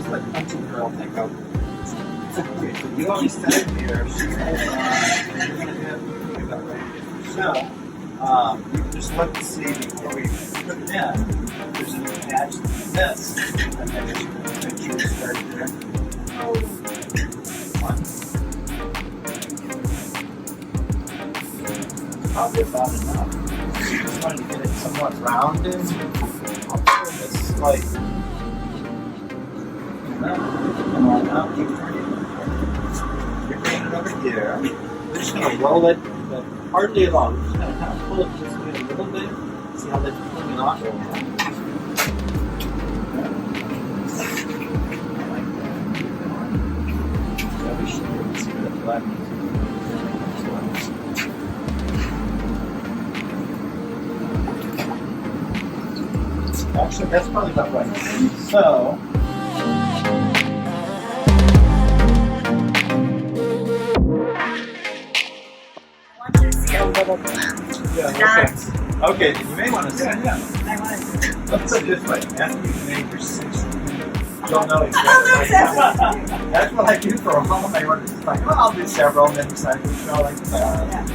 like punching girl thing. Go. Okay, so you always stand here. She's holding on. You're going to have to that right. So, you can just look to see before we put it in. There's an attached to this. And then just make sure you start there. One. Probably about enough. Just wanted to get it somewhat rounded. I'll turn this like. And now keep turning. You're bringing it over here. We're just going to roll it, but hardly at all. We're just going to kind of pull it this way a little bit. See how that's pulling it off? Actually, that's probably about right. So, I want you to see a little glass. yeah, okay, then you may want to say, yeah. I want to. Let's put it this way. After you've made your 6, you'll know exactly. That's what I do for a home. I want to like, well, I'll do several, and then decide which I like the best.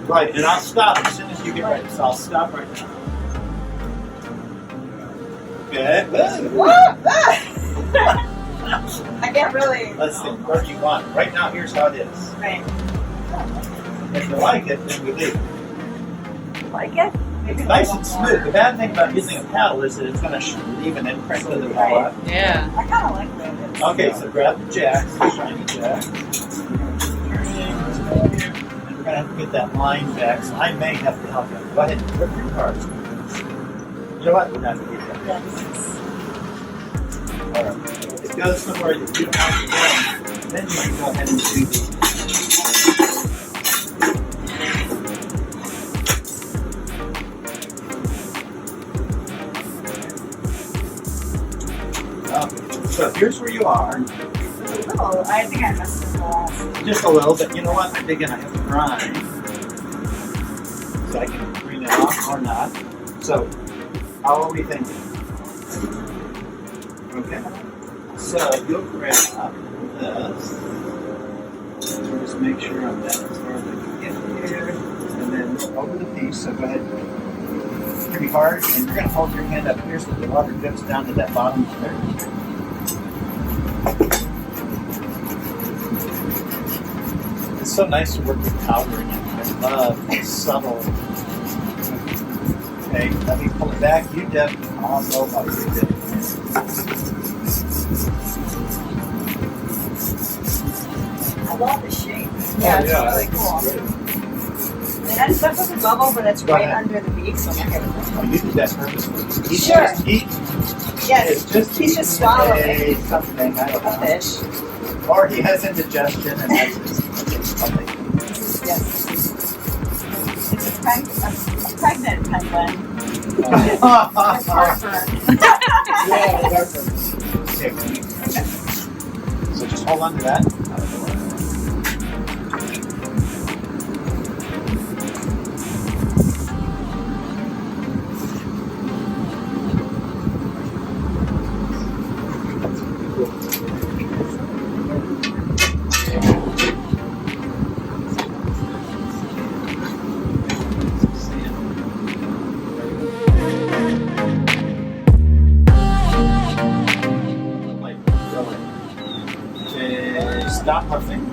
Right, and I'll stop as soon as you get ready. So I'll stop right now. Okay. I can't really. Let's see. What do you want? Right now, here's how it is. Right. If you like it, then we leave it. Like it? It's nice and smooth. The bad thing about using a paddle is that it's going to leave an imprint in the ball. Yeah. I kind of like that. Okay, so grab the jacks, the shiny jacks. And we're going to have to get that line back, so I may have to help you. Go ahead and grip your cards. You know what? We're not going to get that. All right. It goes somewhere that you don't have to go. Then you can go ahead and do the. So here's where you are. Oh, I think I messed with the last. Just a little, but you know what? Again, I have to grind. So I can bring it off or not. So, how are we thinking? Okay. So you'll grab up this. So just make sure I'm down as far as I can get here. And then over the piece. So go ahead. Pretty hard. And you're going to hold your hand up here so the water drips down to that bottom there. It's so nice to work with powder again. I love subtle. Okay, let me pull it back. You dip. I'll go about your dip. I love the shape. Yeah, It's really cool. And that stuff doesn't bubble, but it's Go right ahead. under the beak, so I'm not gonna. Oh, you did that purposely. He's Sure. Just eating. Yes, he's just swallowing something. I don't a know. fish. Or he has indigestion and that's something. Yes. It's a pregnant penguin. With heartburn. Okay. So just hold on to that. Stop puffing.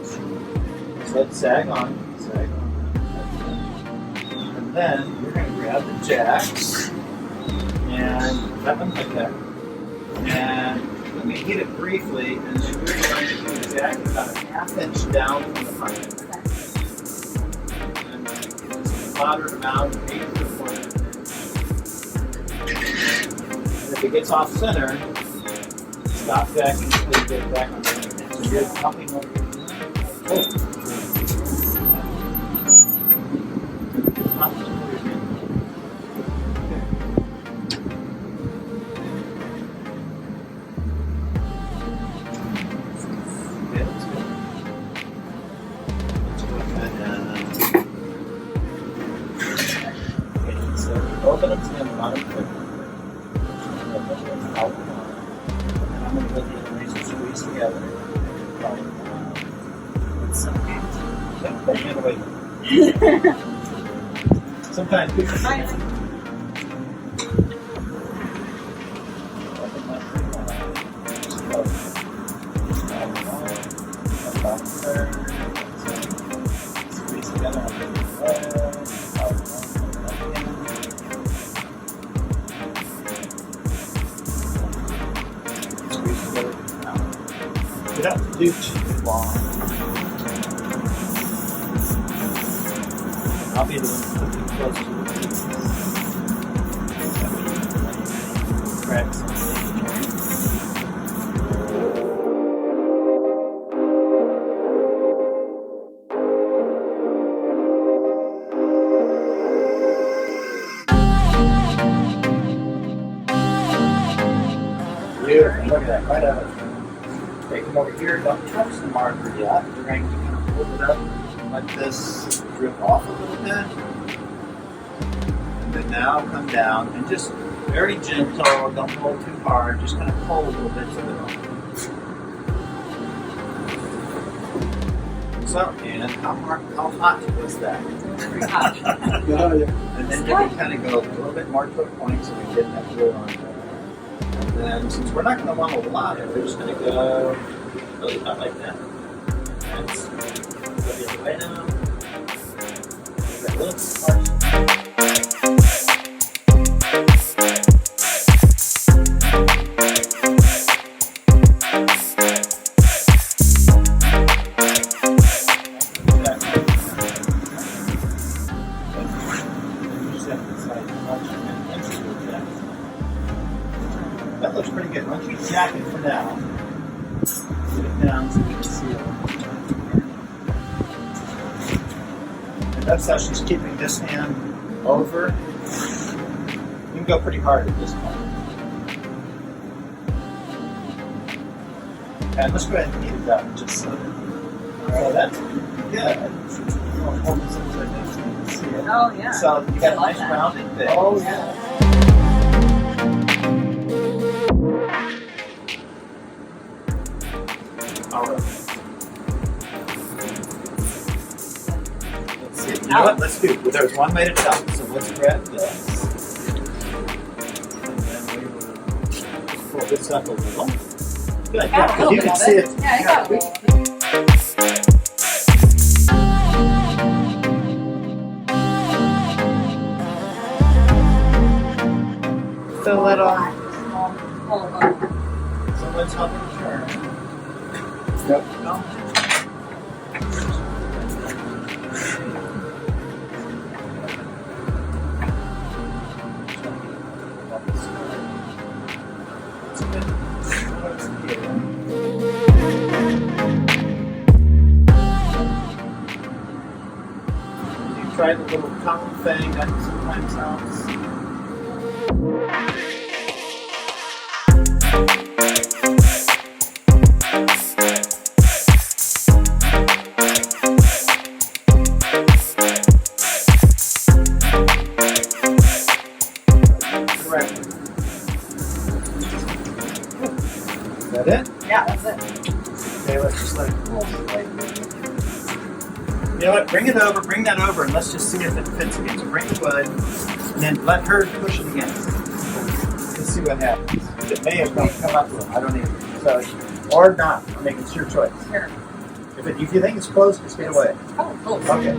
So let's sag on. Sag on. And then we're going to grab the jacks and that one like that. And let me heat it briefly, and then we're going to do exactly about a ½ inch down from the front. And just a moderate amount, 8 to 4. And if it gets off center, stop jacking until you get it back on the other. So you're pumping over. Oh. then let the other razor squeeze together. It's so cute. Put your hand away. Sometimes people squeeze together. You don't have to do too long. I'll be the one looking close to the piece. Cracks. Beautiful. Look at that. Right out of it. Take them over here. Don't touch the marker yet. We're going to kind of hold it up. Let this drip off a little bit. And then now come down and just very gentle, don't hold too hard, just kind of pull a little bit to the off. So, and how hot was that? Very hot. And then you can kind of go a little bit more to a point so we get that glue on there. And then since we're not going to want a lot of it, we're just going to go really about like that. That's go the other way now. That little part. That looks pretty good. Why don't you jack it for now? Put it down so we can see it. And that's how she's keeping this hand over. You can go pretty hard at this point. And let's go ahead and heat it up just so that. So that's good. I'll hold this upside down so you can see it. Oh, yeah. So you got a nice that. rounded bit. Oh, yeah. All right. Let's see. You know what? Let's do. Well, there's one way to tell. So let's grab this. And then we will pull this up a little. Good. I got a little You bit can of see it. it. Yeah, I got a little bit. The little. So let's help it turn. Yep. No. You try the little tongue thing that sometimes helps. Is that it? Yeah, that's it. Okay, let's just let it roll. You know what? Bring it over, bring that over, and let's just see if it fits again. So bring the wood, and then let her push it against it. Let's see what happens. It may have come up with it. I don't even. So, or not. It's your choice. Here. If you think it's close, just get away. Oh, cool. Okay.